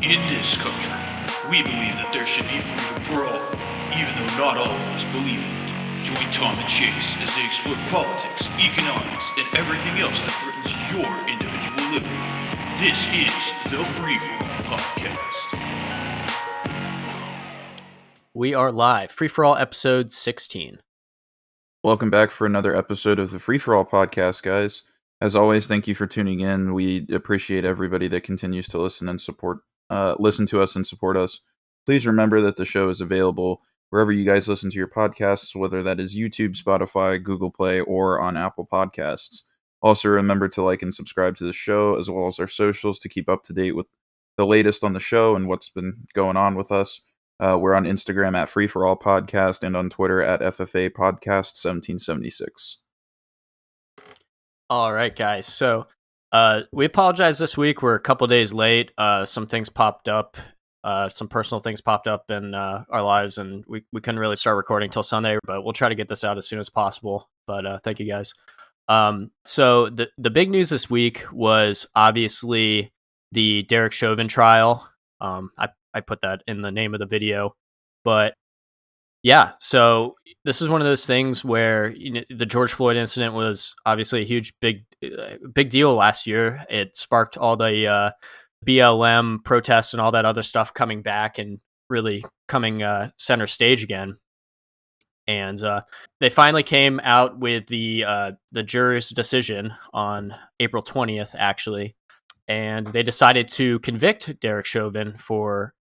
In this country, we believe that there should be freedom for all, even though not all of us believe in it. Join Tom and Chase as they explore politics, economics, and everything else that threatens your individual liberty. This is the Free For All Podcast. We are live. Free For All episode 16. Welcome back for another episode of the Free For All Podcast, guys. As always, thank you for tuning in. We appreciate everybody that continues to listen and listen to us and support us. Please remember that the show is available wherever you guys listen to your podcasts, whether that is YouTube, Spotify, Google Play, or on Apple Podcasts. Also, remember to like and subscribe to the show, as well as our socials, to keep up to date with the latest on the show and what's been going on with us. We're on Instagram at Free For All Podcast and on Twitter at FFA Podcast 1776. All right, guys. So we apologize this week. We're a couple days late. Some things popped up. Some personal things popped up in our lives, and we couldn't really start recording till Sunday, but we'll try to get this out as soon as possible. But thank you, guys. So the big news this week was obviously the Derek Chauvin trial. I put that in the name of the video, but yeah, so this is one of those things where the George Floyd incident was obviously a huge, big deal last year. It sparked all the BLM protests and all that other stuff coming back and really coming center stage again. And they finally came out with the jury's decision on April 20th, actually, and they decided to convict Derek Chauvin for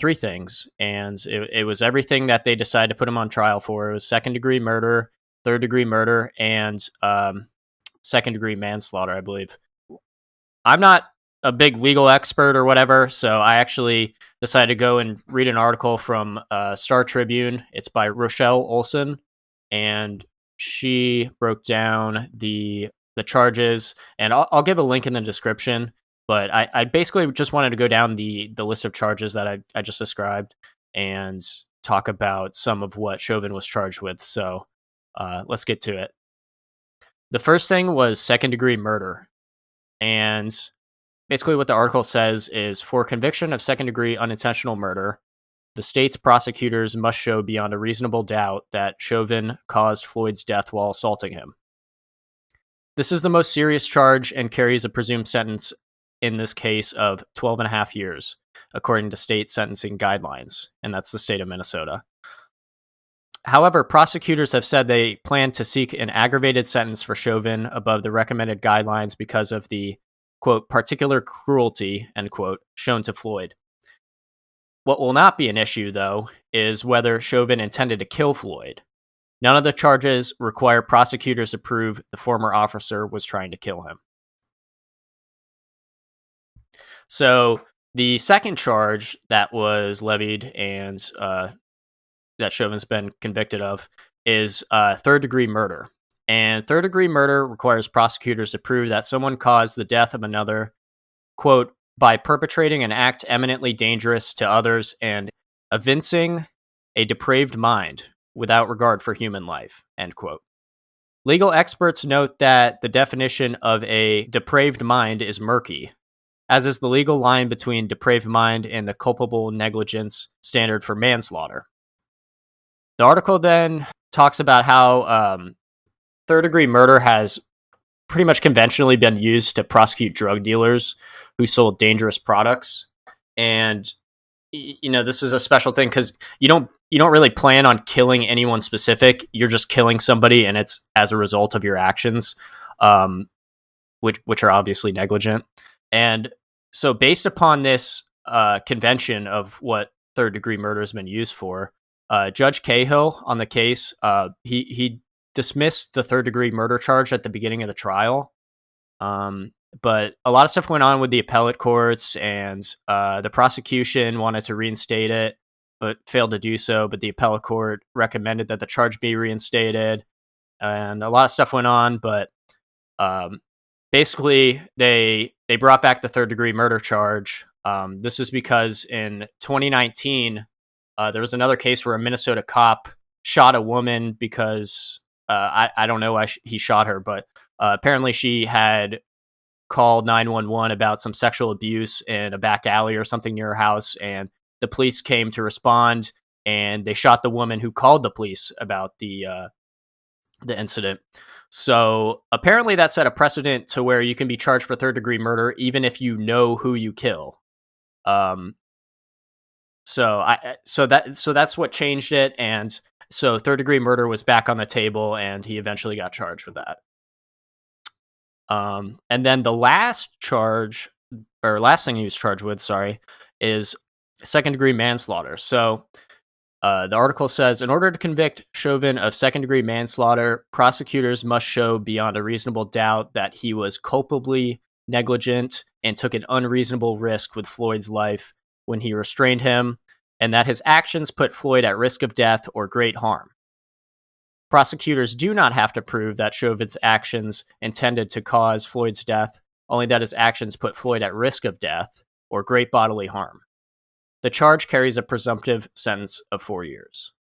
three things, and it was everything that they decided to put him on trial for. It was second-degree murder, third-degree murder, and second-degree manslaughter, I believe. I'm not a big legal expert or whatever, so I actually decided to go and read an article from Star Tribune. It's by Rochelle Olson, and she broke down the charges, and I'll give a link in the description. But I basically just wanted to go down the list of charges that I just described and talk about some of what Chauvin was charged with. So let's get to it. The first thing was second-degree murder. And basically what the article says is, for conviction of second-degree unintentional murder, the state's prosecutors must show beyond a reasonable doubt that Chauvin caused Floyd's death while assaulting him. This is the most serious charge and carries a presumed sentence in this case of 12 and a half years, according to state sentencing guidelines, and that's the state of Minnesota. However, prosecutors have said they plan to seek an aggravated sentence for Chauvin above the recommended guidelines because of the, quote, particular cruelty, end quote, shown to Floyd. What will not be an issue, though, is whether Chauvin intended to kill Floyd. None of the charges require prosecutors to prove the former officer was trying to kill him. So the second charge that was levied and that Chauvin's been convicted of is third-degree murder. And third-degree murder requires prosecutors to prove that someone caused the death of another, quote, by perpetrating an act eminently dangerous to others and evincing a depraved mind without regard for human life, end quote. Legal experts note that the definition of a depraved mind is murky, as is the legal line between depraved mind and the culpable negligence standard for manslaughter. The article then talks about how third-degree murder has pretty much conventionally been used to prosecute drug dealers who sold dangerous products. And, this is a special thing because you don't really plan on killing anyone specific. You're just killing somebody, and it's as a result of your actions, which are obviously negligent. And so based upon this convention of what third-degree murder has been used for, Judge Cahill on the case, he dismissed the third-degree murder charge at the beginning of the trial. But a lot of stuff went on with the appellate courts, and the prosecution wanted to reinstate it, but failed to do so. But the appellate court recommended that the charge be reinstated, and a lot of stuff went on, but basically, they brought back the third-degree murder charge. This is because in 2019, there was another case where a Minnesota cop shot a woman because I don't know why he shot her, but apparently she had call 911 about some sexual abuse in a back alley or something near her house, and the police came to respond, and they shot the woman who called the police about the incident. So apparently that set a precedent to where you can be charged for third-degree murder even if you know who you kill. Um, so that's what changed it, and so third-degree murder was back on the table, and he eventually got charged with that. And then the last thing he was charged with, is second-degree manslaughter. So the article says, in order to convict Chauvin of second-degree manslaughter, prosecutors must show beyond a reasonable doubt that he was culpably negligent and took an unreasonable risk with Floyd's life when he restrained him, and that his actions put Floyd at risk of death or great harm. Prosecutors do not have to prove that Chauvin's actions intended to cause Floyd's death, only that his actions put Floyd at risk of death or great bodily harm. The charge carries a presumptive sentence of 4 years.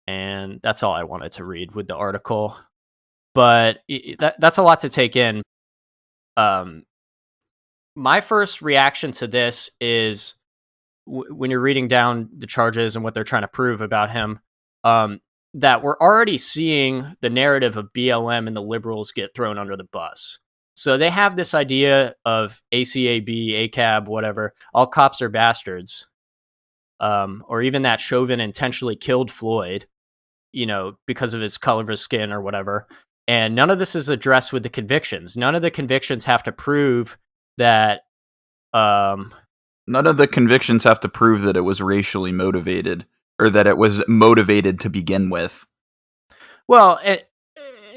And that's all I wanted to read with the article. But that's a lot to take in. My first reaction to this is when you're reading down the charges and what they're trying to prove about him, that we're already seeing the narrative of BLM and the liberals get thrown under the bus. So they have this idea of ACAB, ACAB, whatever, all cops are bastards, or even that Chauvin intentionally killed Floyd, because of his color of his skin or whatever. And none of this is addressed with the convictions. None of the convictions have to prove that. None of the convictions have to prove that it was racially motivated or that it was motivated to begin with. Well,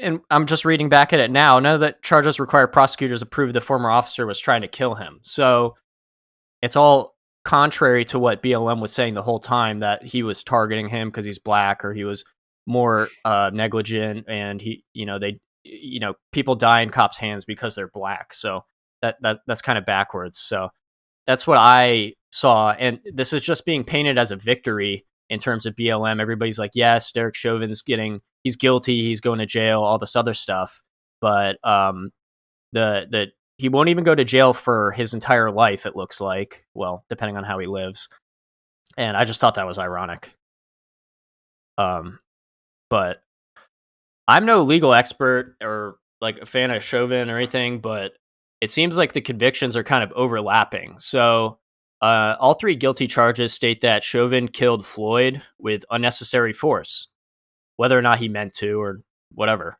and I'm just reading back at it now. None of the charges require prosecutors to prove the former officer was trying to kill him. So it's all contrary to what BLM was saying the whole time, that he was targeting him because he's black, or he was more negligent, and people die in cops' hands because they're black. So that's kind of backwards. So that's what I saw, and this is just being painted as a victory in terms of BLM. Everybody's like, yes, Derek Chauvin's he's guilty, he's going to jail, all this other stuff, but he won't even go to jail for his entire life, it looks like. Well, depending on how he lives. And I just thought that was ironic. But I'm no legal expert or like a fan of Chauvin or anything, but it seems like the convictions are kind of overlapping. So all three guilty charges state that Chauvin killed Floyd with unnecessary force, whether or not he meant to or whatever.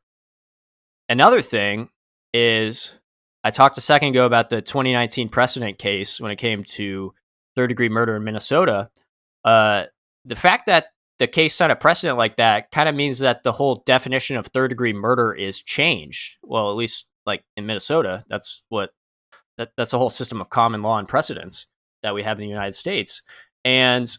Another thing is, I talked a second ago about the 2019 precedent case when it came to third-degree murder in Minnesota. The fact that the case set a precedent like that kind of means that the whole definition of third-degree murder is changed. Well, at least like in Minnesota, that's a whole system of common law and precedents that we have in the United States. And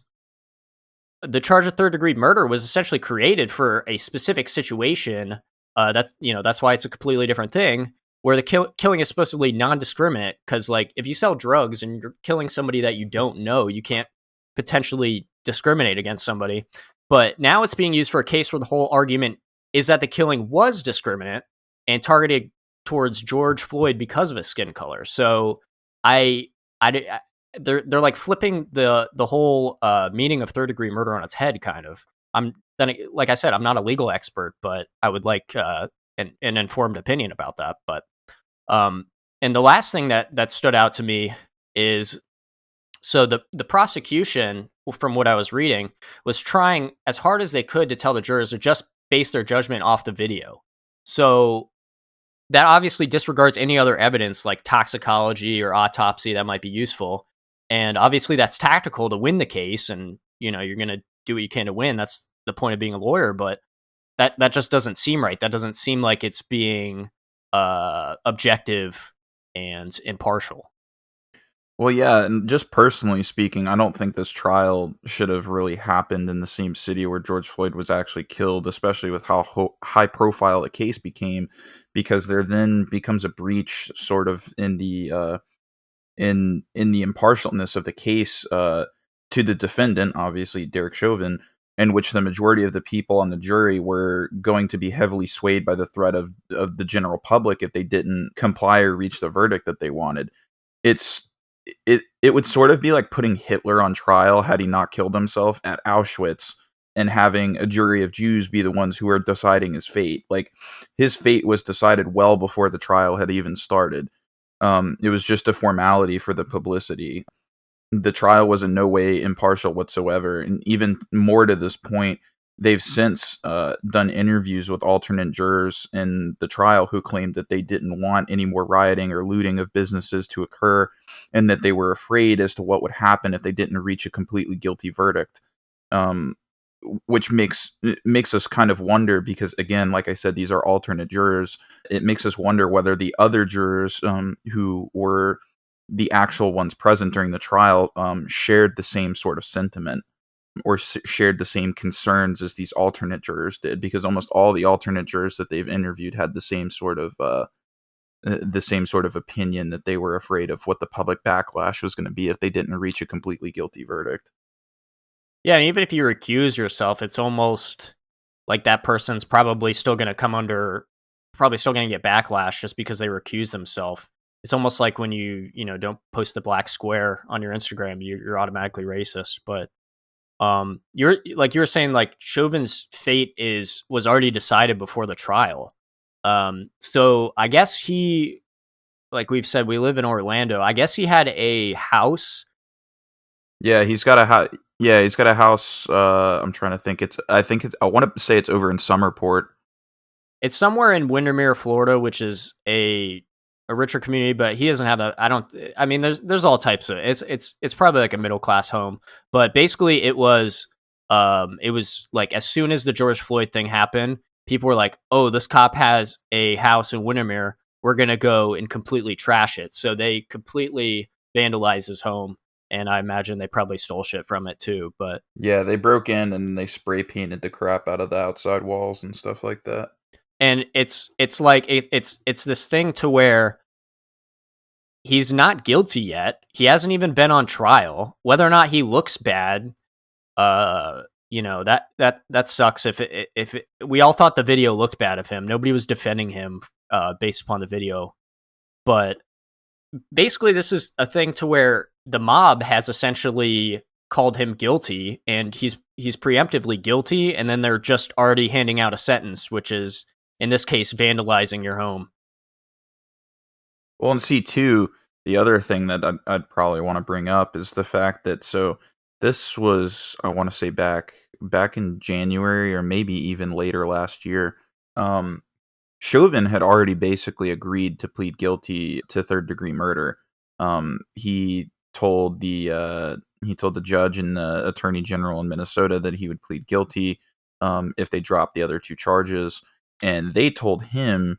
the charge of third-degree murder was essentially created for a specific situation. That's why it's a completely different thing, where the killing is supposedly non-discriminate, because like if you sell drugs and you're killing somebody that you don't know, you can't potentially discriminate against somebody. But now it's being used for a case where the whole argument is that the killing was discriminate and targeted towards George Floyd because of his skin color. So they're like flipping the whole meaning of third-degree murder on its head, kind of. Like I said, I'm not a legal expert, but I would like an informed opinion about that. But and the last thing that stood out to me is, so the prosecution, from what I was reading, was trying as hard as they could to tell the jurors to just base their judgment off the video. So that obviously disregards any other evidence like toxicology or autopsy that might be useful. And obviously that's tactical to win the case, and you're going to do what you can to win. That's the point of being a lawyer, but that just doesn't seem right. That doesn't seem like it's being objective and impartial. Well, yeah, and just personally speaking, I don't think this trial should have really happened in the same city where George Floyd was actually killed, especially with how high profile the case became, because there then becomes a breach sort of in the impartialness of the case to the defendant, obviously Derek Chauvin, in which the majority of the people on the jury were going to be heavily swayed by the threat of the general public if they didn't comply or reach the verdict that they wanted. It would sort of be like putting Hitler on trial had he not killed himself at Auschwitz, and having a jury of Jews be the ones who are deciding his fate. Like, his fate was decided well before the trial had even started. It was just a formality for the publicity. The trial was in no way impartial whatsoever, and even more to this point, they've since done interviews with alternate jurors in the trial who claimed that they didn't want any more rioting or looting of businesses to occur, and that they were afraid as to what would happen if they didn't reach a completely guilty verdict. Which makes us kind of wonder, because again, like I said, these are alternate jurors. It makes us wonder whether the other jurors who were the actual ones present during the trial shared the same sort of sentiment, or shared the same concerns as these alternate jurors did, because almost all the alternate jurors that they've interviewed had the same sort of opinion, that they were afraid of what the public backlash was going to be if they didn't reach a completely guilty verdict. Yeah, and even if you recuse yourself, it's almost like that person's probably still going to get backlash just because they recuse themselves. It's almost like when you don't post the black square on your Instagram, you're automatically racist. But you were saying, like, Chauvin's fate was already decided before the trial. So I guess he, like we've said, we live in Orlando. I guess he had a house. Yeah, he's got a house. Yeah, he's got a house. I'm trying to think. I want to say it's over in Summerport. It's somewhere in Windermere, Florida, which is a richer community, but he doesn't have I mean, there's all types of it's probably like a middle class home, but basically it was like, as soon as the George Floyd thing happened, people were like, "Oh, this cop has a house in Windermere. We're gonna go and completely trash it." So they completely vandalized his home, and I imagine they probably stole shit from it too. But Yeah, they broke in and they spray painted the crap out of the outside walls and stuff like that. and it's like it's this thing to where he's not guilty yet. He hasn't even been on trial. Whether or not he looks bad, that sucks. We all thought the video looked bad of him. Nobody was defending him based upon the video. But basically, this is a thing to where the mob has essentially called him guilty, and he's preemptively guilty, and then they're just already handing out a sentence, which is, in this case, vandalizing your home. Well, and see too, the other thing that I'd probably want to bring up is the fact that, so this was, I want to say back in January, or maybe even later last year. Chauvin had already basically agreed to plead guilty to third-degree murder. He told the judge and the attorney general in Minnesota that he would plead guilty if they dropped the other two charges, and they told him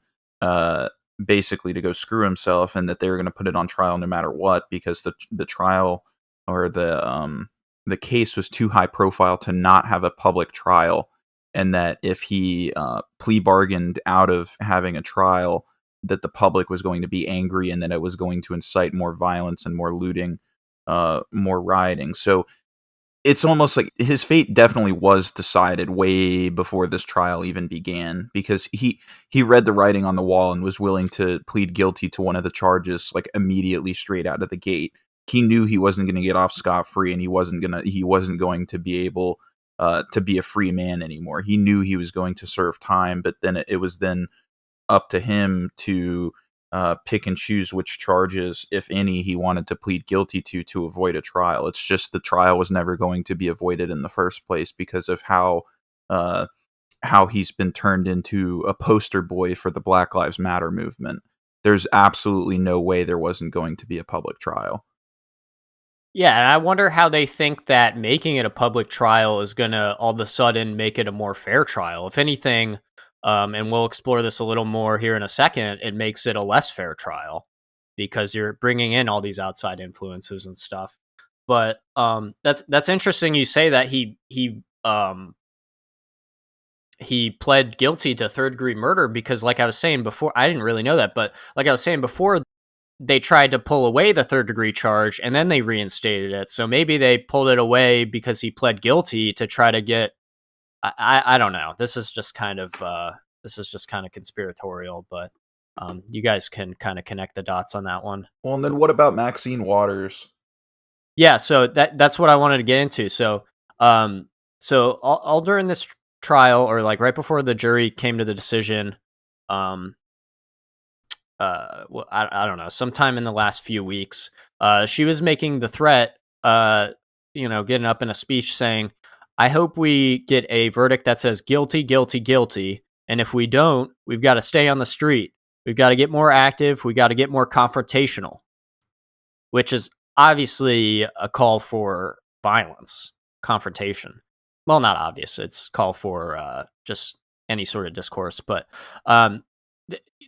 basically to go screw himself, and that they were going to put it on trial no matter what, because the trial, or the case, was too high profile to not have a public trial, and that if he plea bargained out of having a trial, that the public was going to be angry, and that it was going to incite more violence and more looting, more rioting. So it's almost like his fate definitely was decided way before this trial even began, because he read the writing on the wall and was willing to plead guilty to one of the charges, like, immediately, straight out of the gate. He knew he wasn't going to get off scot-free, and he wasn't going to be able to be a free man anymore. He knew he was going to serve time, but then it was then up to him to pick and choose which charges, if any, he wanted to plead guilty to avoid a trial. It's just the trial was never going to be avoided in the first place, because of how he's been turned into a poster boy for the Black Lives Matter movement. There's absolutely no way there wasn't going to be a public trial. Yeah, and I wonder how they think that making it a public trial is going to all of a sudden make it a more fair trial. If anything, and we'll explore this a little more here in a second, it makes it a less fair trial because you're bringing in all these outside influences and stuff. But that's interesting you say that he pled guilty to third-degree murder, because, like I was saying before, I didn't really know that, but like I was saying before, they tried to pull away the third-degree charge, and then they reinstated it. So maybe they pulled it away because he pled guilty to try to get I don't know. This is just kind of conspiratorial, but you guys can kind of connect the dots on that one. Well, and then what about Maxine Waters? Yeah, so that's what I wanted to get into. So all during this trial, or like right before the jury came to the decision, well, I don't know, sometime in the last few weeks, she was making the threat, getting up in a speech saying, "I hope we get a verdict that says guilty, guilty, guilty, and if we don't, we've got to stay on the street. We've got to get more active. We got to get more confrontational," which is obviously a call for violence, confrontation. Well, not obvious. It's call for just any sort of discourse. But um,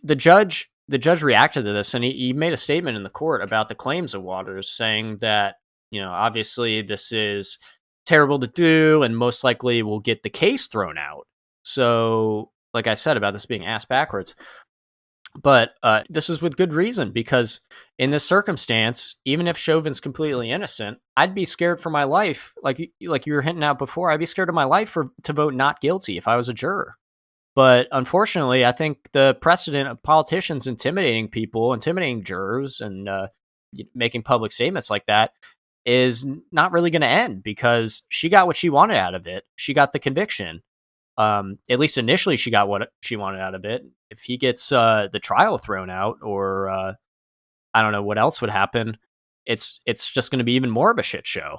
the judge reacted to this, and he made a statement in the court about the claims of Waters, saying that, obviously this is terrible to do, and most likely will get the case thrown out. So, like I said about this being ass backwards. But this is with good reason, because in this circumstance, even if Chauvin's completely innocent, I'd be scared for my life. Like you were hinting out before, I'd be scared of my life to vote not guilty if I was a juror. But unfortunately, I think the precedent of politicians intimidating people, intimidating jurors, and making public statements like that is not really going to end, because she got what she wanted out of it. She got the conviction. At least initially, she got what she wanted out of it. If he gets the trial thrown out, or I don't know what else would happen, it's just going to be even more of a shit show.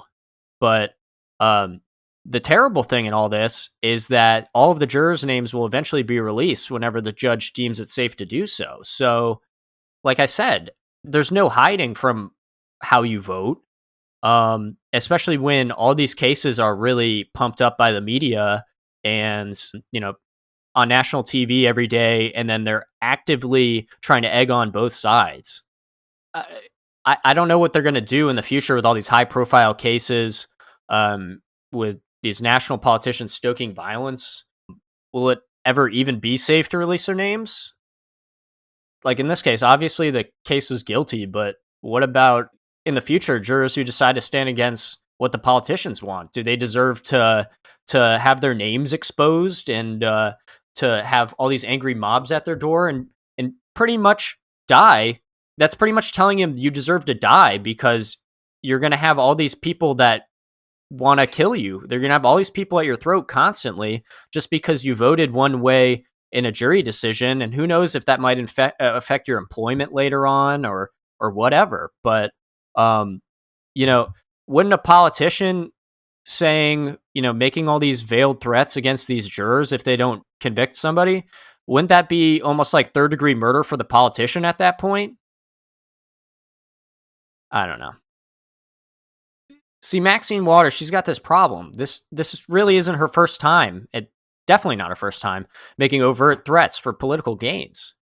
But the terrible thing in all this is that all of the jurors' names will eventually be released whenever the judge deems it safe to do so. So, like I said, there's no hiding from how you vote, especially when all these cases are really pumped up by the media and, on national TV every day, and then they're actively trying to egg on both sides. I don't know what they're going to do in the future with all these high-profile cases, with these national politicians stoking violence. Will it ever even be safe to release their names? Like in this case, obviously the case was guilty, but what about in the future jurors who decide to stand against what the politicians want? Do they deserve to have their names exposed, and to have all these angry mobs at their door and pretty much die? That's pretty much telling him you deserve to die, because you're going to have all these people that want to kill you. They're going to have all these people at your throat constantly, just because you voted one way in a jury decision. And who knows if that might affect your employment later on, or whatever. But, wouldn't a politician saying, making all these veiled threats against these jurors if they don't convict somebody, wouldn't that be almost like third-degree murder for the politician at that point? I don't know. See, Maxine Waters, she's got this problem. This really isn't her first time. Definitely not her first time making overt threats for political gains.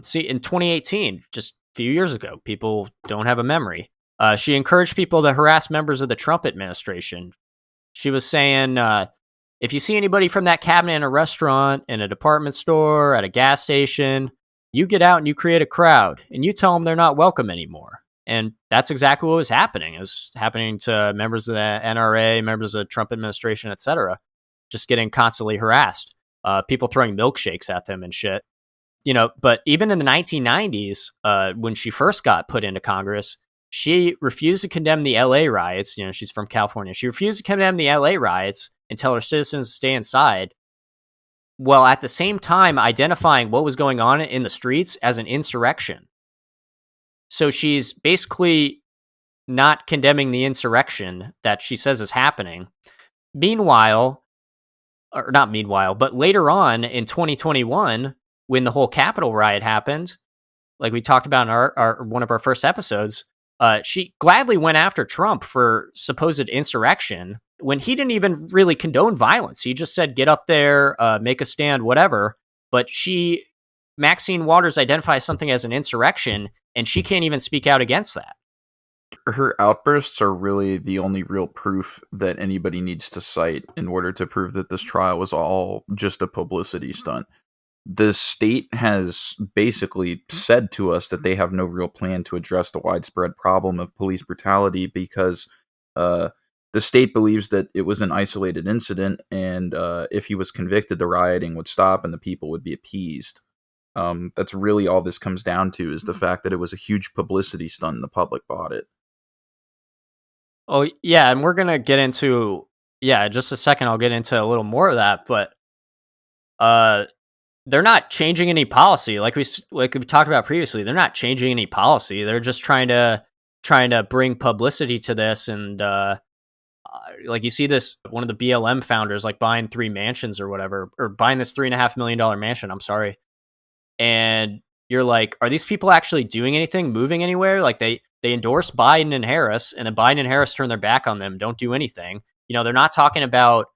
See, in 2018, just a few years ago, people don't have a memory. She encouraged people to harass members of the Trump administration. She was saying, if you see anybody from that cabinet in a restaurant, in a department store, at a gas station, you get out and you create a crowd, and you tell them they're not welcome anymore. And that's exactly what was happening. It was happening to members of the NRA, members of the Trump administration, etc., just getting constantly harassed. People throwing milkshakes at them and shit. But even in the 1990s, when she first got put into Congress, she refused to condemn the LA riots. She's from California. She refused to condemn the LA riots and tell her citizens to stay inside, while at the same time identifying what was going on in the streets as an insurrection. So she's basically not condemning the insurrection that she says is happening. Meanwhile, or not meanwhile, but later on in 2021, when the whole Capitol riot happened, like we talked about in our one of our first episodes, she gladly went after Trump for supposed insurrection when he didn't even really condone violence. He just said, get up there, make a stand, whatever. But Maxine Waters identifies something as an insurrection, and she can't even speak out against that. Her outbursts are really the only real proof that anybody needs to cite in order to prove that this trial was all just a publicity stunt. The state has basically said to us that they have no real plan to address the widespread problem of police brutality, because the state believes that it was an isolated incident, and if he was convicted, the rioting would stop and the people would be appeased. That's really all this comes down to, is the fact that it was a huge publicity stunt and the public bought it. Oh, yeah, and we're gonna get into just a second. I'll get into a little more of that, but uh, they're not changing any policy, like we've talked about previously. They're not changing any policy. They're just trying to bring publicity to this, and like you see this one of the BLM founders like buying 3 mansions or whatever, or buying this $3.5 million mansion. I'm sorry, and you're like, are these people actually doing anything, moving anywhere? Like they endorse Biden and Harris, and then Biden and Harris turn their back on them, don't do anything. They're not talking about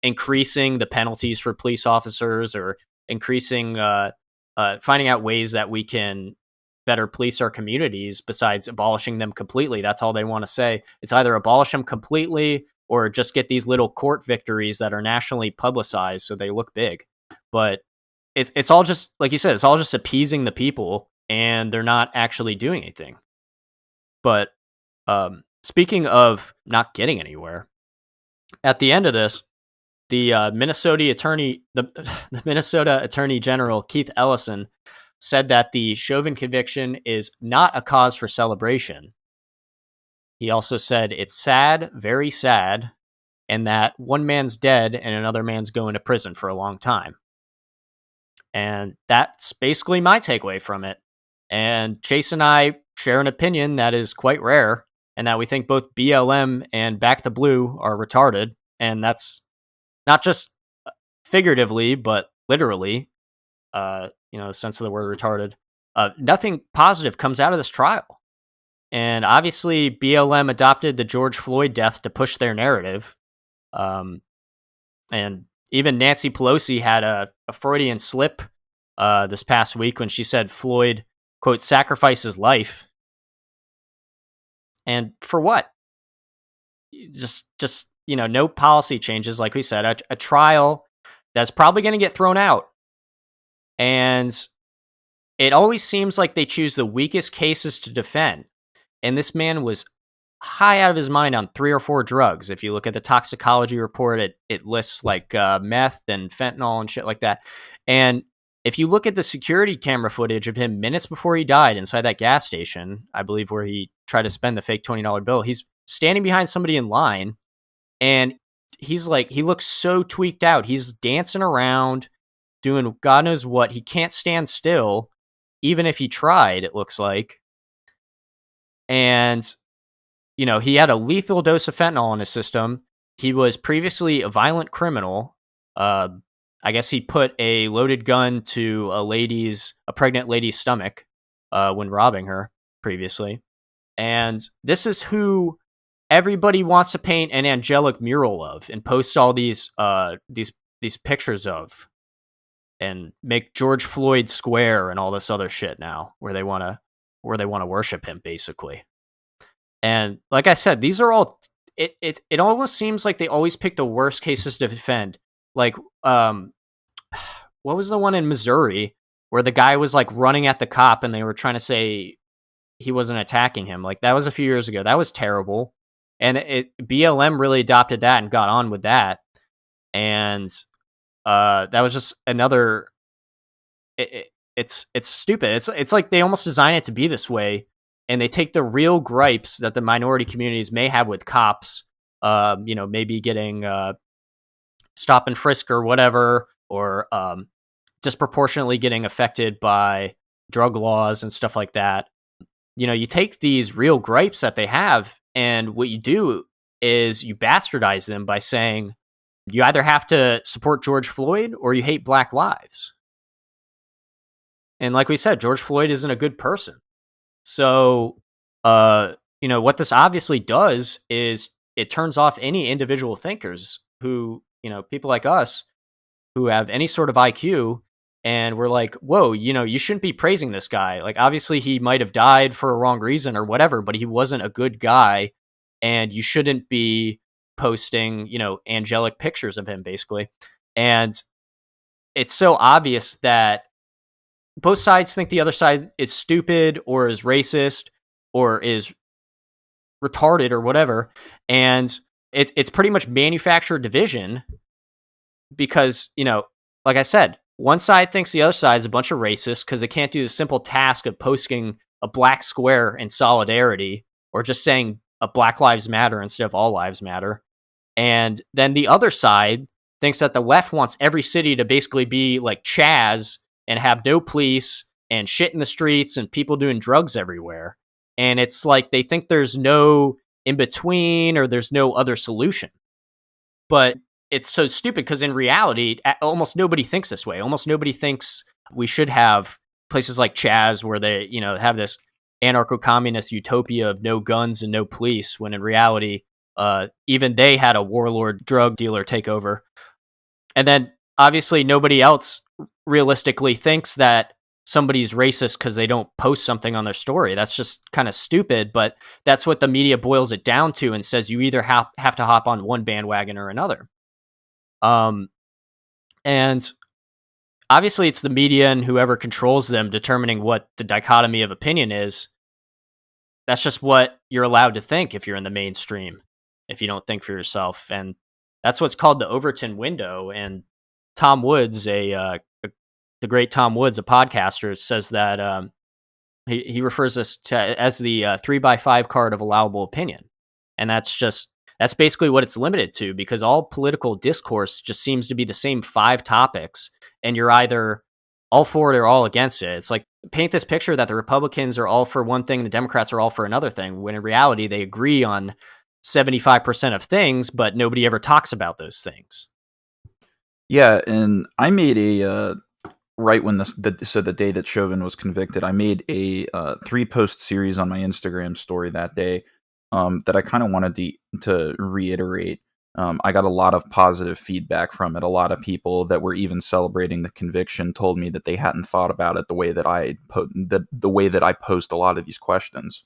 increasing the penalties for police officers, or increasing finding out ways that we can better police our communities besides abolishing them completely. That's all they want to say. It's either abolish them completely or just get these little court victories that are nationally publicized so they look big. But it's all just, like you said, it's all just appeasing the people, and they're not actually doing anything. But speaking of not getting anywhere, at the end of this, the Minnesota Attorney General Keith Ellison said that the Chauvin conviction is not a cause for celebration. He also said it's sad, very sad, and that one man's dead and another man's going to prison for a long time. And that's basically my takeaway from it. And Chase and I share an opinion that is quite rare, and that we think both BLM and Back the Blue are retarded. And that's not just figuratively, but literally, the sense of the word retarded. Nothing positive comes out of this trial. And obviously, BLM adopted the George Floyd death to push their narrative. And even Nancy Pelosi had a Freudian slip this past week when she said Floyd, quote, sacrificed his life. And for what? Just no policy changes. Like we said, a trial that's probably going to get thrown out. And it always seems like they choose the weakest cases to defend. And this man was high out of his mind on 3 or 4 drugs. If you look at the toxicology report, it lists like meth and fentanyl and shit like that. And if you look at the security camera footage of him minutes before he died inside that gas station, I believe where he tried to spend the fake $20 bill, he's standing behind somebody in line, and he looks so tweaked out. He's dancing around, doing God knows what. He can't stand still, even if he tried, it looks like. And he had a lethal dose of fentanyl in his system. He was previously a violent criminal. I guess he put a loaded gun to a pregnant lady's stomach when robbing her previously. And this is who everybody wants to paint an angelic mural of and post all these pictures of, and make George Floyd Square and all this other shit now, where they want to worship him, basically. And like I said, these are all. It almost seems like they always pick the worst cases to defend. Like, what was the one in Missouri where the guy was like running at the cop and they were trying to say he wasn't attacking him? Like, that was a few years ago. That was terrible. And BLM really adopted that and got on with that. And that was just another. It's stupid. It's like they almost design it to be this way, and they take the real gripes that the minority communities may have with cops, maybe getting stop and frisk or whatever, or disproportionately getting affected by drug laws and stuff like that. You take these real gripes that they have, and what you do is you bastardize them by saying you either have to support George Floyd or you hate Black lives. And like we said, George Floyd isn't a good person. So, what this obviously does is it turns off any individual thinkers who, people like us who have any sort of IQ, and we're like, whoa, you shouldn't be praising this guy. Like, obviously he might have died for a wrong reason or whatever, but he wasn't a good guy, and you shouldn't be posting, angelic pictures of him, basically. And it's so obvious that both sides think the other side is stupid or is racist or is retarded or whatever. And it's pretty much manufactured division because, like I said, one side thinks the other side is a bunch of racists because they can't do the simple task of posting a black square in solidarity or just saying a Black Lives Matter instead of All Lives Matter. And then the other side thinks that the left wants every city to basically be like Chaz and have no police and shit in the streets and people doing drugs everywhere. And it's like they think there's no in between or there's no other solution. But it's so stupid because in reality, almost nobody thinks this way. Almost nobody thinks we should have places like Chaz where they, have this anarcho-communist utopia of no guns and no police, when in reality, even they had a warlord drug dealer take over. And then obviously nobody else realistically thinks that somebody's racist because they don't post something on their story. That's just kind of stupid, but that's what the media boils it down to and says you either have to hop on one bandwagon or another. And obviously it's the media and whoever controls them determining what the dichotomy of opinion is. That's just what you're allowed to think if you're in the mainstream, if you don't think for yourself. And that's what's called the Overton window. And Tom Woods, the great Tom Woods, a podcaster, says that he refers this to as the 3x5 card of allowable opinion. And that's basically what it's limited to, because all political discourse just seems to be the same 5 topics, and you're either all for it or all against it. It's like, paint this picture that the Republicans are all for one thing, the Democrats are all for another thing, when in reality they agree on 75% of things, but nobody ever talks about those things. Yeah, and I made a right when the day that Chauvin was convicted, I made a 3-post series on my Instagram story that day that I kind of wanted to reiterate. I got a lot of positive feedback from it. A lot of people that were even celebrating the conviction told me that they hadn't thought about it the way that the way that I post a lot of these questions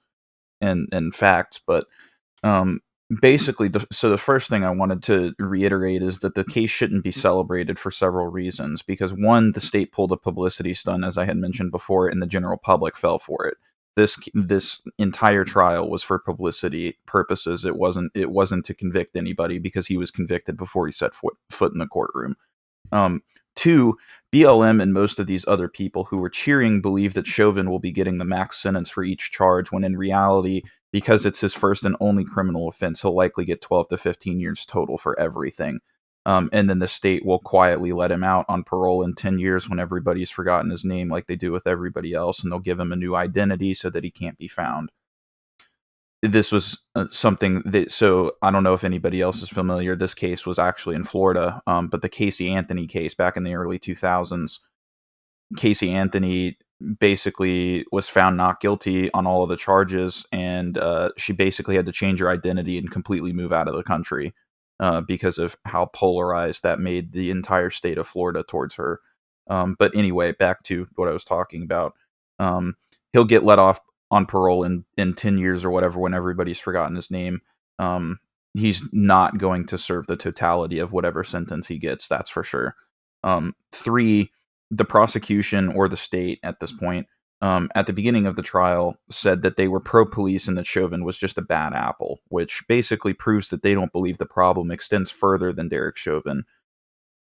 and facts. But basically, the first thing I wanted to reiterate is that the case shouldn't be celebrated for several reasons. Because one, the state pulled a publicity stunt, as I had mentioned before, and the general public fell for it. This entire trial was for publicity purposes. It wasn't to convict anybody, because he was convicted before he set foot in the courtroom. 2, BLM and most of these other people who were cheering believe that Chauvin will be getting the max sentence for each charge, when in reality, because it's his first and only criminal offense, he'll likely get 12 to 15 years total for everything. And then the state will quietly let him out on parole in 10 years when everybody's forgotten his name, like they do with everybody else, and they'll give him a new identity so that he can't be found. This was something that, so I don't know if anybody else is familiar. This case was actually in Florida, but the Casey Anthony case back in the early 2000s, Casey Anthony basically was found not guilty on all of the charges, and she basically had to change her identity and completely move out of the country because of how polarized that made the entire state of Florida towards her. But anyway, back to what I was talking about. He'll get let off on parole in 10 years or whatever, when everybody's forgotten his name. He's not going to serve the totality of whatever sentence he gets, that's for sure. 3, the prosecution, or the state at this point, at the beginning of the trial, said that they were pro-police and that Chauvin was just a bad apple, which basically proves that they don't believe the problem extends further than Derek Chauvin.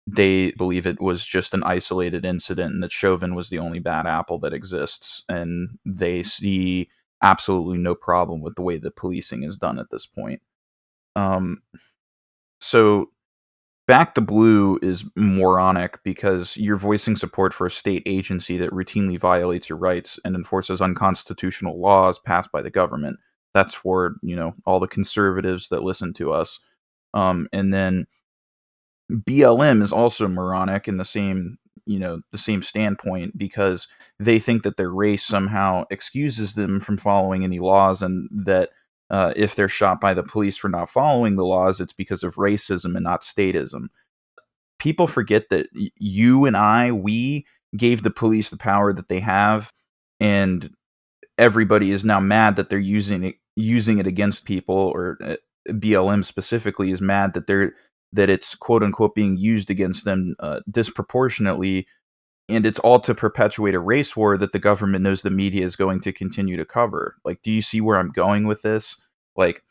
They believe it was just an isolated incident and that Chauvin was the only bad apple that exists, and they see absolutely no problem with the way that policing is done at this point. So Back the Blue is moronic because you're voicing support for a state agency that routinely violates your rights and enforces unconstitutional laws passed by the government. That's for, all the conservatives that listen to us. And then BLM is also moronic in the same standpoint, because they think that their race somehow excuses them from following any laws, and that if they're shot by the police for not following the laws, it's because of racism and not statism. People forget that you and we gave the police the power that they have, and everybody is now mad that they're using it against people, or BLM specifically is mad that it's quote unquote being used against them disproportionately, and it's all to perpetuate a race war that the government knows the media is going to continue to cover. Like, do you see where I'm going with this? Like,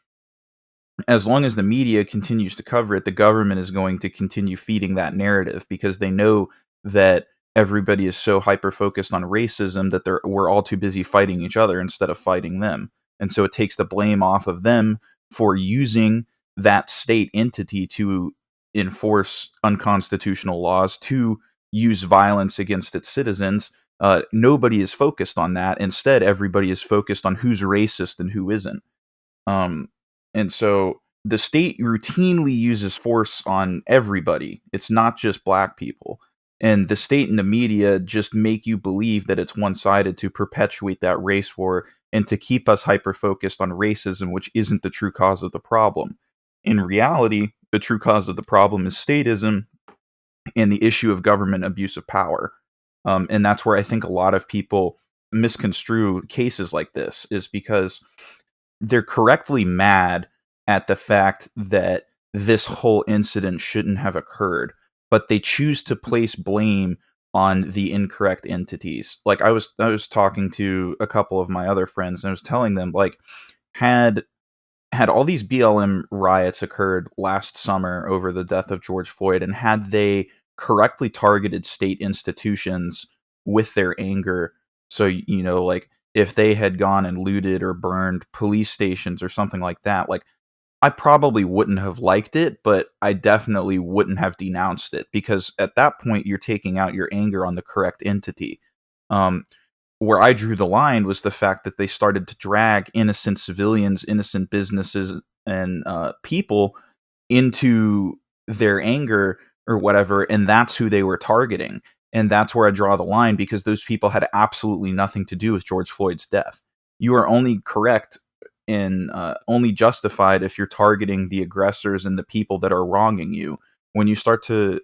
as long as the media continues to cover it, the government is going to continue feeding that narrative because they know that everybody is so hyper focused on racism that we're all too busy fighting each other instead of fighting them. And so it takes the blame off of them for using that state entity to enforce unconstitutional laws, to use violence against its citizens. Nobody is focused on that. Instead, everybody is focused on who's racist and who isn't. Um, and so the state routinely uses force on everybody. It's not just black people. And the state and the media just make you believe that it's one sided to perpetuate that race war and to keep us hyper focused on racism, which isn't the true cause of the problem. In reality, the true cause of the problem is statism and the issue of government abuse of power. And that's where I think a lot of people misconstrue cases like this, is because they're correctly mad at the fact that this whole incident shouldn't have occurred, but they choose to place blame on the incorrect entities. Like I was talking to a couple of my other friends, and I was telling them, like, had all these BLM riots occurred last summer over the death of George Floyd, and had they correctly targeted state institutions with their anger, so, you know, like, if they had gone and looted or burned police stations or something like that, like, I probably wouldn't have liked it, but I definitely wouldn't have denounced it, because at that point you're taking out your anger on the correct entity. Um, where I drew the line was the fact that they started to drag innocent civilians, innocent businesses, and people into their anger or whatever, and that's who they were targeting. And that's where I draw the line, because those people had absolutely nothing to do with George Floyd's death. You are only correct and only justified if you're targeting the aggressors and the people that are wronging you. When you start to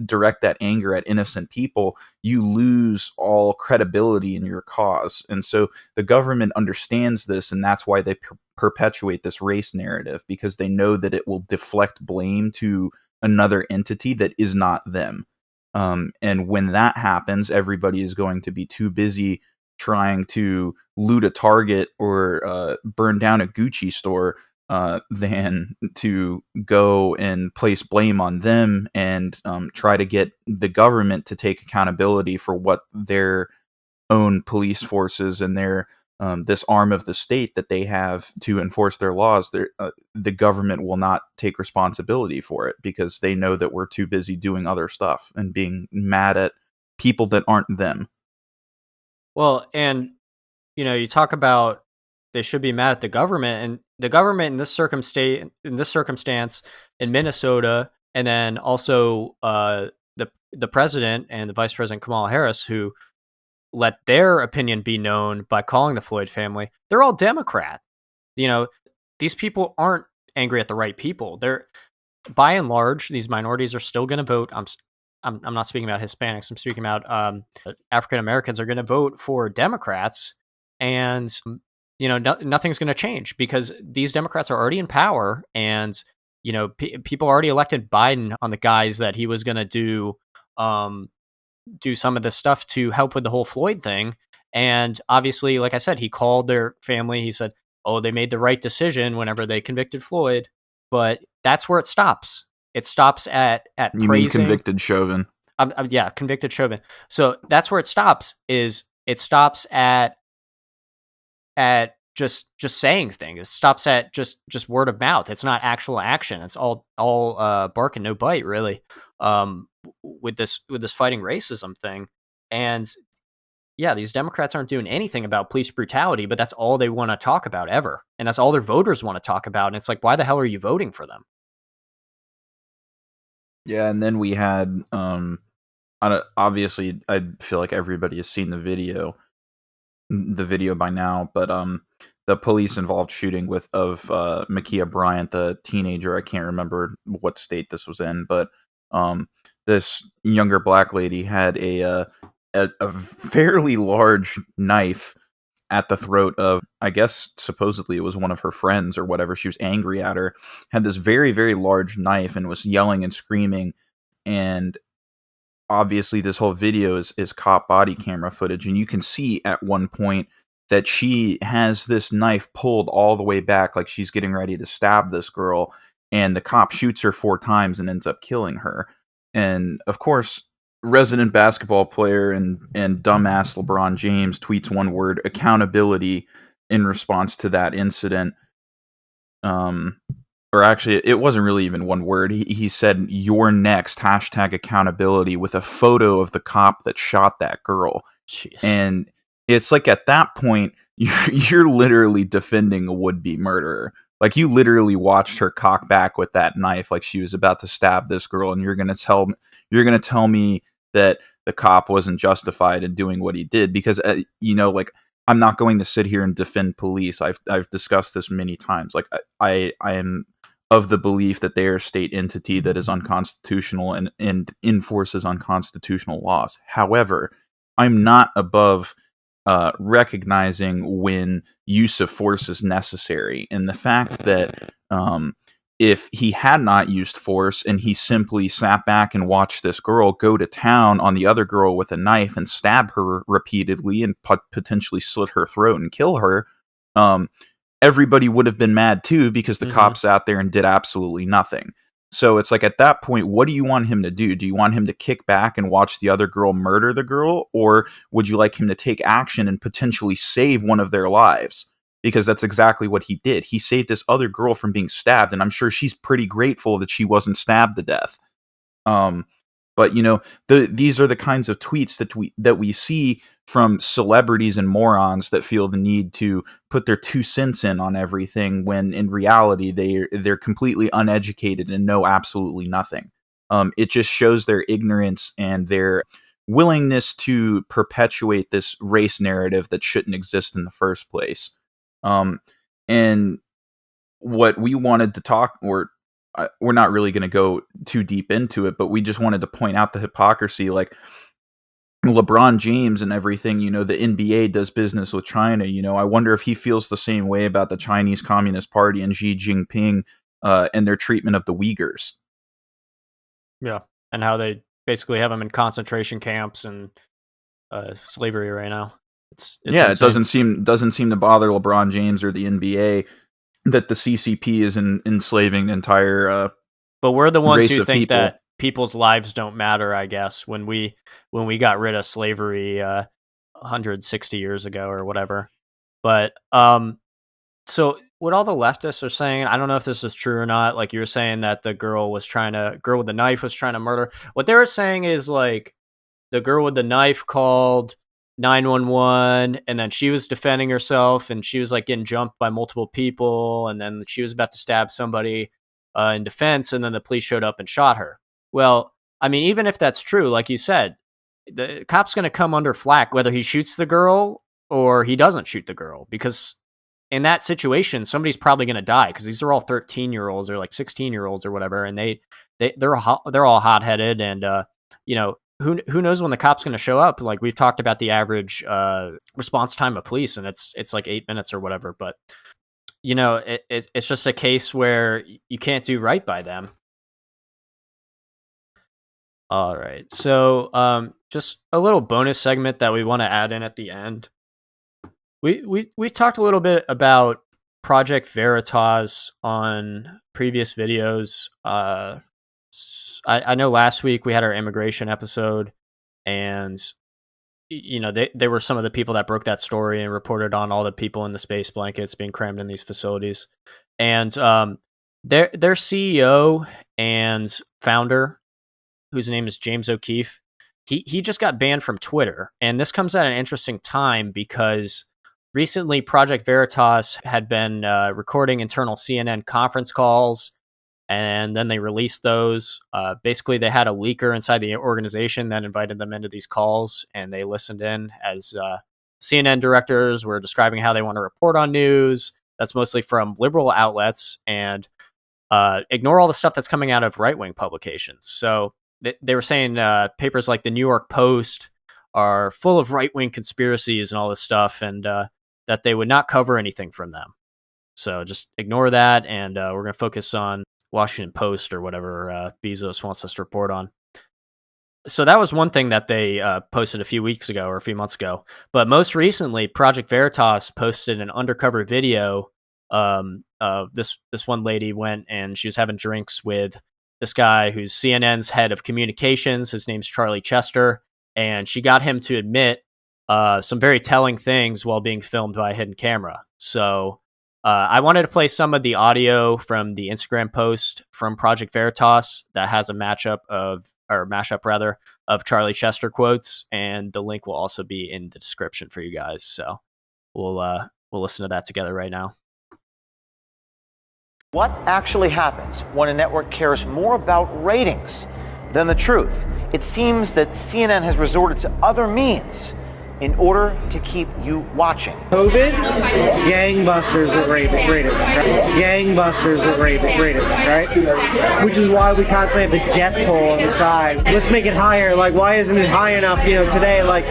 direct that anger at innocent people, you lose all credibility in your cause. And so the government understands this, and that's why they perpetuate this race narrative, because they know that it will deflect blame to another entity that is not them. And when that happens, everybody is going to be too busy trying to loot a Target or burn down a Gucci store than to go and place blame on them and try to get the government to take accountability for what their own police forces and their this arm of the state that they have to enforce their laws. The government will not take responsibility for it, because they know that we're too busy doing other stuff and being mad at people that aren't them. Well, and you talk about they should be mad at the government, and the government in this circumstance in Minnesota, and then also the president and the vice president Kamala Harris, who let their opinion be known by calling the Floyd family. They're all Democrat. These people aren't angry at the right people. They're, by and large, these minorities are still going to vote. I'm not speaking about Hispanics. I'm speaking about African Americans are going to vote for Democrats, and nothing's going to change, because these Democrats are already in power, and people already elected Biden on the guise that he was going to do some of this stuff to help with the whole Floyd thing. And obviously, like I said, he called their family. He said, "Oh, they made the right decision whenever they convicted Floyd." But that's where it stops. It stops at You praising. mean convicted Chauvin? Yeah, convicted Chauvin. So that's where it stops. It stops at just saying things. It stops at just word of mouth. It's not actual action. It's all bark and no bite, really. With this fighting racism thing. And yeah, these Democrats aren't doing anything about police brutality, but that's all they want to talk about ever, and that's all their voters want to talk about. And it's like, why the hell are you voting for them? Yeah, and then we had obviously, I feel like everybody has seen the video by now, but the police involved shooting of Ma'Khia Bryant, the teenager. I can't remember what state this was in, but this younger black lady had a fairly large knife at the throat of, I guess supposedly it was one of her friends or whatever. She was angry at her, had this very, very large knife, and was yelling and screaming. And obviously this whole video is cop body camera footage, and you can see at one point that she has this knife pulled all the way back, like she's getting ready to stab this girl, and the cop shoots her 4 times and ends up killing her. And of course, resident basketball player and dumbass LeBron James tweets one word: accountability, in response to that incident. Or actually, it wasn't really even one word. He said, "You're next," hashtag accountability, with a photo of the cop that shot that girl. Jeez. And it's like, at that point, you're literally defending a would-be murderer. Like, you literally watched her cock back with that knife like she was about to stab this girl, and you're gonna tell me that the cop wasn't justified in doing what he did. Because like, I'm not going to sit here and defend police. I've discussed this many times. Like, I am of the belief that they are a state entity that is unconstitutional and enforces unconstitutional laws. However, I'm not above recognizing when use of force is necessary. And the fact that if he had not used force and he simply sat back and watched this girl go to town on the other girl with a knife and stab her repeatedly and potentially slit her throat and kill her, everybody would have been mad too, because the cop sat there and did absolutely nothing. So it's like, at that point, what do you want him to do? Do you want him to kick back and watch the other girl murder the girl? Or would you like him to take action and potentially save one of their lives? Because that's exactly what he did. He saved this other girl from being stabbed, and I'm sure she's pretty grateful that she wasn't stabbed to death. But these are the kinds of tweets that we see from celebrities and morons that feel the need to put their 2 cents in on everything, when in reality they're completely uneducated and know absolutely nothing. It just shows their ignorance and their willingness to perpetuate this race narrative that shouldn't exist in the first place. And what we wanted to talk, or we're not really going to go too deep into it, but we just wanted to point out the hypocrisy. Like, LeBron James and everything, the NBA does business with China. I wonder if he feels the same way about the Chinese Communist Party and Xi Jinping and their treatment of the Uyghurs. Yeah, and how they basically have them in concentration camps and slavery right now. It's yeah, insane. it doesn't seem to bother LeBron James or the NBA that the CCP is enslaving the entire But we're the ones race who of think people. that people's lives don't matter, I guess, when we got rid of slavery 160 years ago or whatever. But so what all the leftists are saying, I don't know if this is true or not. Like, you were saying that the girl with the knife was trying to murder. What they were saying is, like, the girl with the knife called 911, and then she was defending herself, and she was like getting jumped by multiple people, and then she was about to stab somebody in defense, and then the police showed up and shot her. Well, I mean, even if that's true, like you said, the cop's going to come under flack whether he shoots the girl or he doesn't shoot the girl, because in that situation somebody's probably going to die, because these are all 13-year-olds or like 16-year-olds or whatever, and they're all hot-headed, and who knows when the cop's going to show up. Like, we've talked about the average response time of police, and it's like 8 minutes or whatever. But it's just a case where you can't do right by them. All right, so just a little bonus segment that we want to add in at the end. We talked a little bit about Project Veritas on previous videos. I know last week we had our immigration episode, and they were some of the people that broke that story and reported on all the people in the space blankets being crammed in these facilities. And their CEO and founder, whose name is James O'Keefe, he just got banned from Twitter. And this comes at an interesting time, because recently Project Veritas had been recording internal CNN conference calls, and then they released those. Basically, they had a leaker inside the organization that invited them into these calls, and they listened in as CNN directors were describing how they want to report on news that's mostly from liberal outlets, and ignore all the stuff that's coming out of right-wing publications. So they were saying papers like the New York Post are full of right-wing conspiracies and all this stuff, and that they would not cover anything from them. So just ignore that, and we're going to focus on Washington Post or whatever Bezos wants us to report on. So that was one thing that they posted a few weeks ago or a few months ago. But most recently, Project Veritas posted an undercover video. This one lady went and she was having drinks with this guy who's CNN's head of communications. His name's Charlie Chester, and she got him to admit some very telling things while being filmed by a hidden camera. So I wanted to play some of the audio from the Instagram post from Project Veritas that has a mashup of Charlie Chester quotes, and the link will also be in the description for you guys. So we'll listen to that together right now. What actually happens when a network cares more about ratings than the truth? It seems that CNN has resorted to other means in order to keep you watching. COVID, gangbusters with ratings, right? Gangbusters with ratings, right? Which is why we constantly have the death toll on the side. Let's make it higher. Like, why isn't it high enough? Today, like,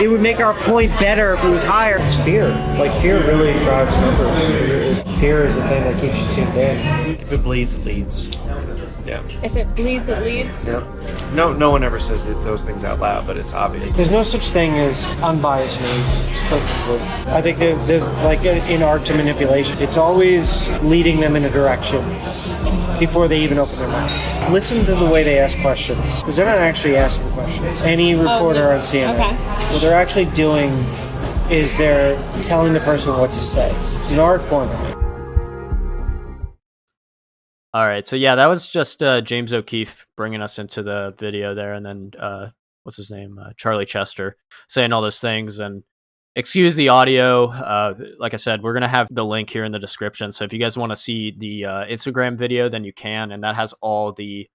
it would make our point better if it was higher. It's fear. Like, fear really drives numbers. Fear is the thing that keeps you tuned in. If it bleeds, it leads. Yeah. If it bleeds, it leads. Yeah. No one ever says those things out loud, but it's obvious. There's no such thing as unbiased news. I think that there's like in art to manipulation. It's always leading them in a direction before they even open their mouth. Listen to the way they ask questions, because they're not actually asking questions. Any reporter on CNN, what they're actually doing is they're telling the person what to say. It's an art form. All right, so yeah, that was just James O'Keefe bringing us into the video there, and then what's his name, Charlie Chester, saying all those things. And excuse the audio. Like I said, we're gonna have the link here in the description. So if you guys want to see the Instagram video, then you can, and that has all the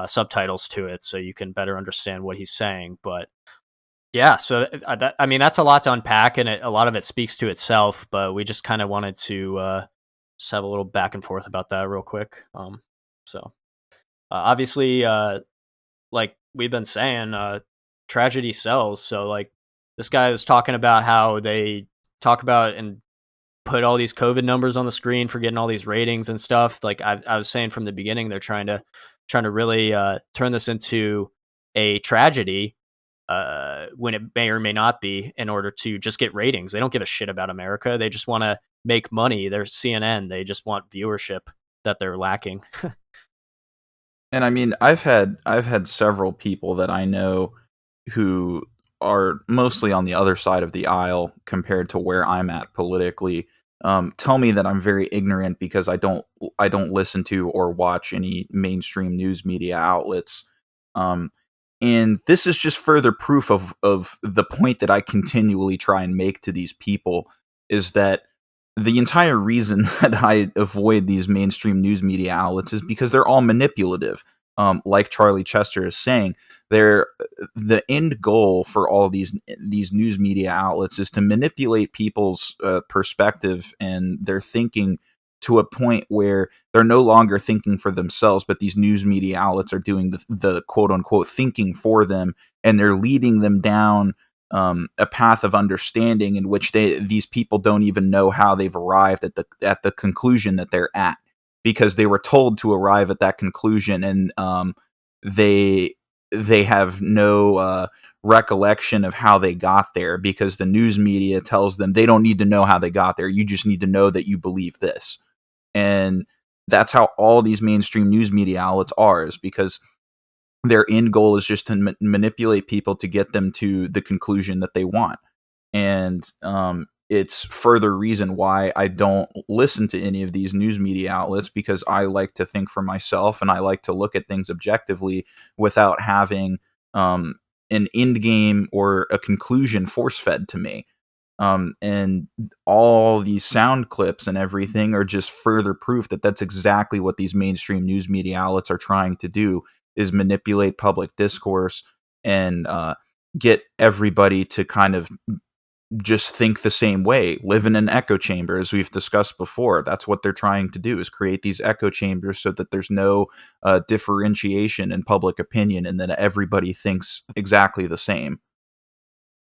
subtitles to it, so you can better understand what he's saying. But yeah, so that's a lot to unpack, and a lot of it speaks to itself. But we just kind of wanted to just have a little back and forth about that real quick. Obviously, like we've been saying, tragedy sells. So like this guy was talking about how they talk about and put all these COVID numbers on the screen for getting all these ratings and stuff. Like I was saying from the beginning, they're trying to really turn this into a tragedy when it may or may not be, in order to just get ratings. They don't give a shit about America. They just want to make money. They're CNN. They just want viewership that they're lacking. And I mean, I've had several people that I know who are mostly on the other side of the aisle compared to where I'm at politically, tell me that I'm very ignorant because I don't listen to or watch any mainstream news media outlets. And this is just further proof of the point that I continually try and make to these people, is that the entire reason that I avoid these mainstream news media outlets is because they're all manipulative. Like Charlie Chester is saying, the end goal for all these news media outlets is to manipulate people's perspective and their thinking to a point where they're no longer thinking for themselves, but these news media outlets are doing the quote unquote thinking for them, and they're leading them down a path of understanding in which these people don't even know how they've arrived at the conclusion that they're at, because they were told to arrive at that conclusion, and they have no recollection of how they got there, because the news media tells them they don't need to know how they got there. You just need to know that you believe this. And that's how all these mainstream news media outlets are, is because their end goal is just to manipulate people to get them to the conclusion that they want. And it's further reason why I don't listen to any of these news media outlets, because I like to think for myself and I like to look at things objectively without having an end game or a conclusion force fed to me. And all these sound clips and everything are just further proof that that's exactly what these mainstream news media outlets are trying to do, is manipulate public discourse and get everybody to kind of just think the same way, live in an echo chamber, as we've discussed before. That's what they're trying to do, is create these echo chambers so that there's no differentiation in public opinion, and that everybody thinks exactly the same.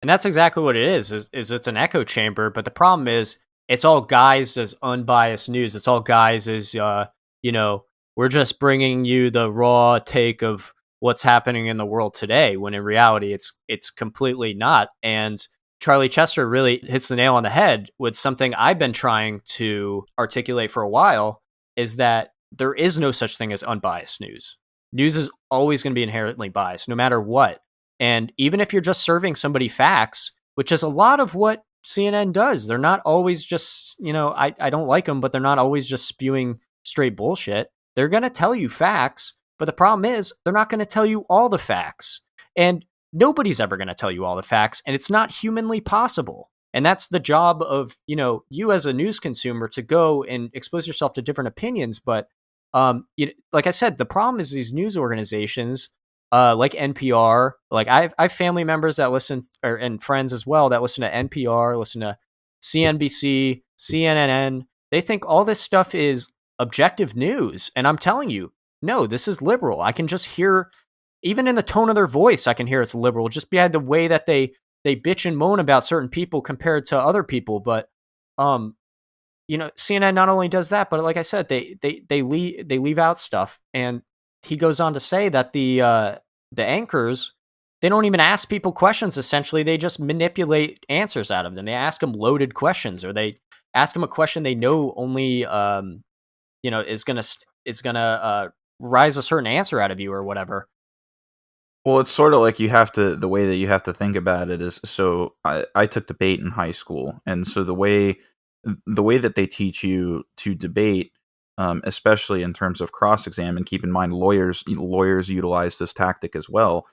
And that's exactly what it is it's an echo chamber. But the problem is it's all guised as unbiased news. It's all guised as, we're just bringing you the raw take of what's happening in the world today, when in reality it's completely not. And Charlie Chester really hits the nail on the head with something I've been trying to articulate for a while, is that there is no such thing as unbiased news. News is always going to be inherently biased, no matter what. And even if you're just serving somebody facts, which is a lot of what CNN does, they're not always just, I don't like them, but they're not always just spewing straight bullshit. They're going to tell you facts, but the problem is they're not going to tell you all the facts. And nobody's ever going to tell you all the facts, and it's not humanly possible. And that's the job of, you as a news consumer, to go and expose yourself to different opinions. But like I said, the problem is these news organizations, like NPR, like I have family members that listen, and friends as well, that listen to NPR, listen to CNBC, CNN. They think all this stuff is objective news. And I'm telling you, no, this is liberal. I can just hear, even in the tone of their voice, I can hear it's liberal, just behind the way that they bitch and moan about certain people compared to other people. But CNN not only does that, but like I said, they leave out stuff. And he goes on to say that the anchors, they don't even ask people questions. Essentially, they just manipulate answers out of them. They ask them loaded questions, or they ask them a question they know only is gonna rise a certain answer out of you or whatever. Well, it's sort of like the way that you have to think about it is, so I took debate in high school. And so the way that they teach you to debate, especially in terms of cross-examine, keep in mind lawyers utilize this tactic as well,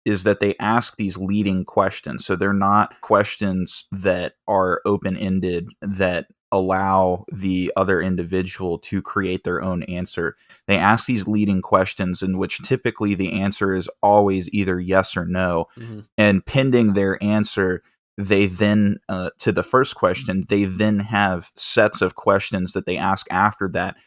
is that they ask these leading questions. So they're not questions that are open-ended, that allow the other individual to create their own answer. They ask these leading questions in which typically the answer is always either yes or no. Mm-hmm. And pending their answer, they then, to the first question, they then have sets of questions that they ask after that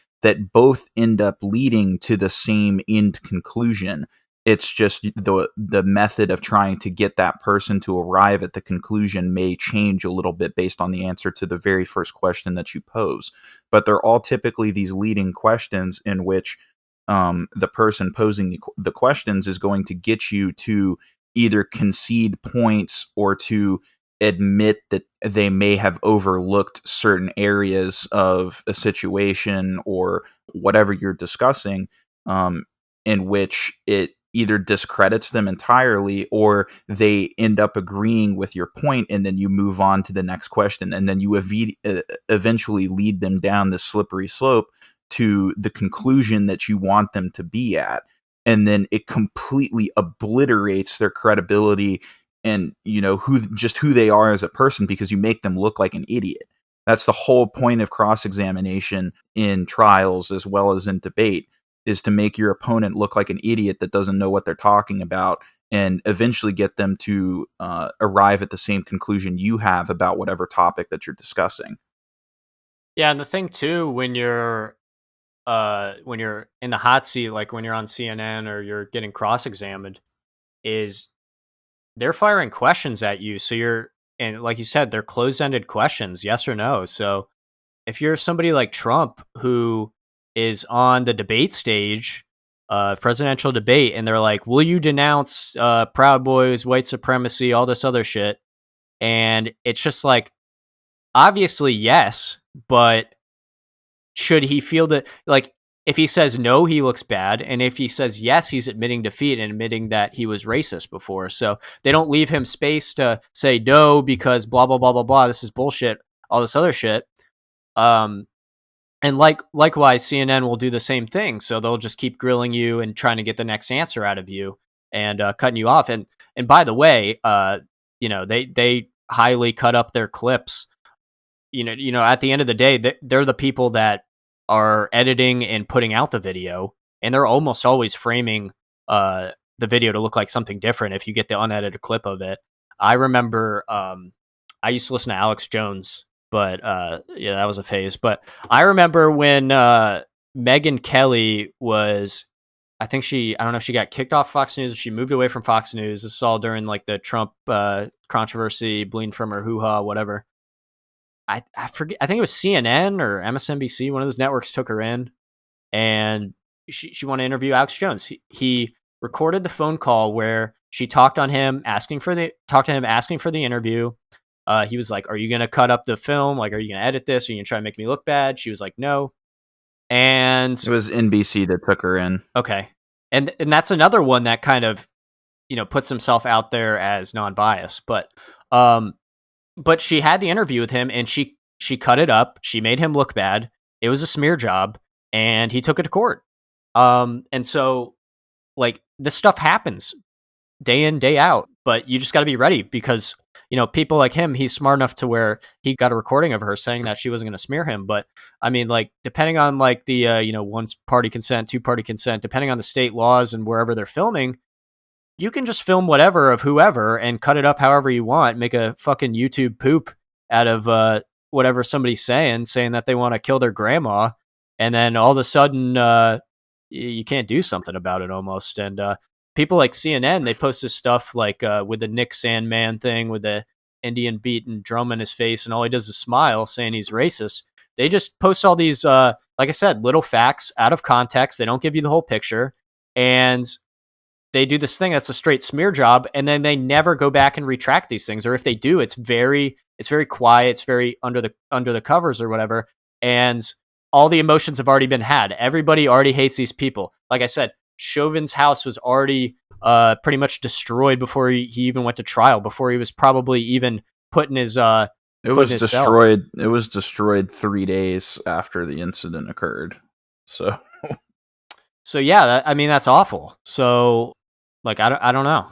both end up leading to the same end conclusion. It's just the method of trying to get that person to arrive at the conclusion may change a little bit based on the answer to the very first question that you pose. But they're all typically these leading questions in which the person posing the questions is going to get you to either concede points or to admit that they may have overlooked certain areas of a situation or whatever you're discussing, in which it either discredits them entirely, or they end up agreeing with your point, and then you move on to the next question, and then you eventually lead them down this slippery slope to the conclusion that you want them to be at. And then it completely obliterates their credibility and who they are as a person, because you make them look like an idiot. That's the whole point of cross-examination in trials as well as in debate, is to make your opponent look like an idiot that doesn't know what they're talking about, and eventually get them to arrive at the same conclusion you have about whatever topic that you're discussing. Yeah, and the thing too, when you're in the hot seat, like when you're on CNN or you're getting cross-examined, is they're firing questions at you. So and like you said, they're closed-ended questions, yes or no. So if you're somebody like Trump, who is on the debate stage, presidential debate, and they're like, will you denounce Proud Boys, white supremacy, all this other shit? And it's just like, obviously yes, but should he feel that, like, if he says no, he looks bad, and if he says yes, he's admitting defeat and admitting that he was racist before. So they don't leave him space to say no because blah blah blah blah blah, this is bullshit, all this other shit. And likewise, CNN will do the same thing. So they'll just keep grilling you and trying to get the next answer out of you and cutting you off. And by the way, they highly cut up their clips. At the end of the day, they're the people that are editing and putting out the video, and they're almost always framing the video to look like something different if you get the unedited clip of it. I remember I used to listen to Alex Jones, but yeah, that was a phase. But I remember when Megyn Kelly was, I don't know if she got kicked off Fox News, or she moved away from Fox News. This is all during like the Trump controversy, bleeding from her hoo-ha, whatever. I forget, I think it was CNN or MSNBC, one of those networks took her in, and she wanted to interview Alex Jones. He recorded the phone call where she talked to him asking for the interview. He was like, "Are you gonna cut up the film? Like, are you gonna edit this? Are you gonna try to make me look bad?" She was like, "No." And It was NBC that took her in. okay, and that's another one that kind of puts himself out there as non-biased, but she had the interview with him, and she cut it up. She made him look bad. It was a smear job, and he took it to court. And so, like, this stuff happens day in, day out, but you just got to be ready because, people like him, he's smart enough to where he got a recording of her saying that she wasn't going to smear him. But I mean, like, depending on like the, one party consent, 2-party consent, depending on the state laws and wherever they're filming, you can just film whatever of whoever and cut it up however you want, make a fucking YouTube poop out of, whatever somebody's saying that they want to kill their grandma. And then all of a sudden, you can't do something about it almost. And, people like CNN, they post this stuff like with the Nick Sandman thing with the Indian beat and drum in his face, and all he does is smile, saying he's racist. They just post all these, like I said, little facts out of context. They don't give you the whole picture, and they do this thing that's a straight smear job, and then they never go back and retract these things. Or if they do, it's very quiet, it's very under the covers or whatever, and all the emotions have already been had. Everybody already hates these people. Like I said, Chauvin's house was already pretty much destroyed before he even went to trial, before he was probably even put in his it was destroyed. Cell. It was destroyed 3 days after the incident occurred. So yeah, I mean, that's awful. So, like, I don't know.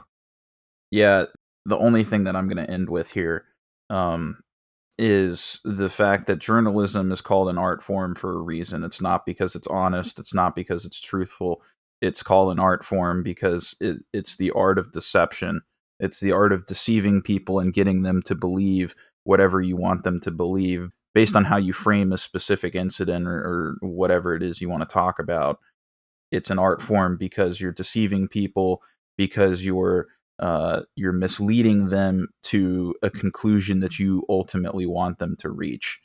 Yeah, the only thing that I'm going to end with here is the fact that journalism is called an art form for a reason. It's not because it's honest. It's not because it's truthful. It's called an art form because it's the art of deception. It's the art of deceiving people and getting them to believe whatever you want them to believe based on how you frame a specific incident or whatever it is you want to talk about. It's an art form because you're deceiving people, because you're misleading them to a conclusion that you ultimately want them to reach.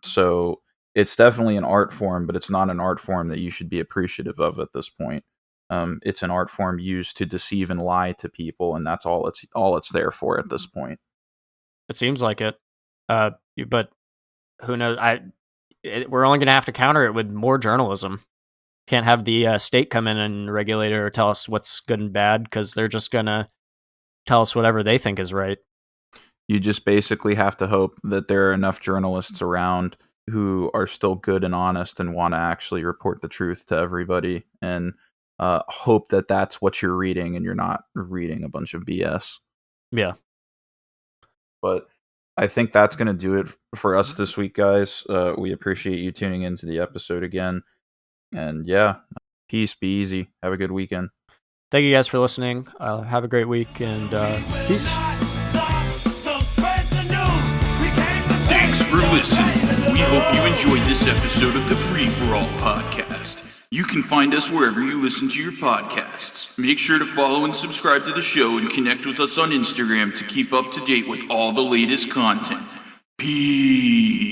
So it's definitely an art form, but it's not an art form that you should be appreciative of at this point. It's an art form used to deceive and lie to people, and that's all it's there for at this point. It seems like it. But who knows? We're only going to have to counter it with more journalism. Can't have the state come in and regulate it or tell us what's good and bad, because they're just going to tell us whatever they think is right. You just basically have to hope that there are enough journalists around who are still good and honest and want to actually report the truth to everybody, and hope that that's what you're reading and you're not reading a bunch of BS. Yeah. But I think that's going to do it for us this week, guys. We appreciate you tuning into the episode again. And yeah, peace, be easy. Have a good weekend. Thank you guys for listening. Have a great week, and peace. Thanks for listening. We hope you enjoyed this episode of the Free For All podcast. You can find us wherever you listen to your podcasts. Make sure to follow and subscribe to the show and connect with us on Instagram to keep up to date with all the latest content. Peace.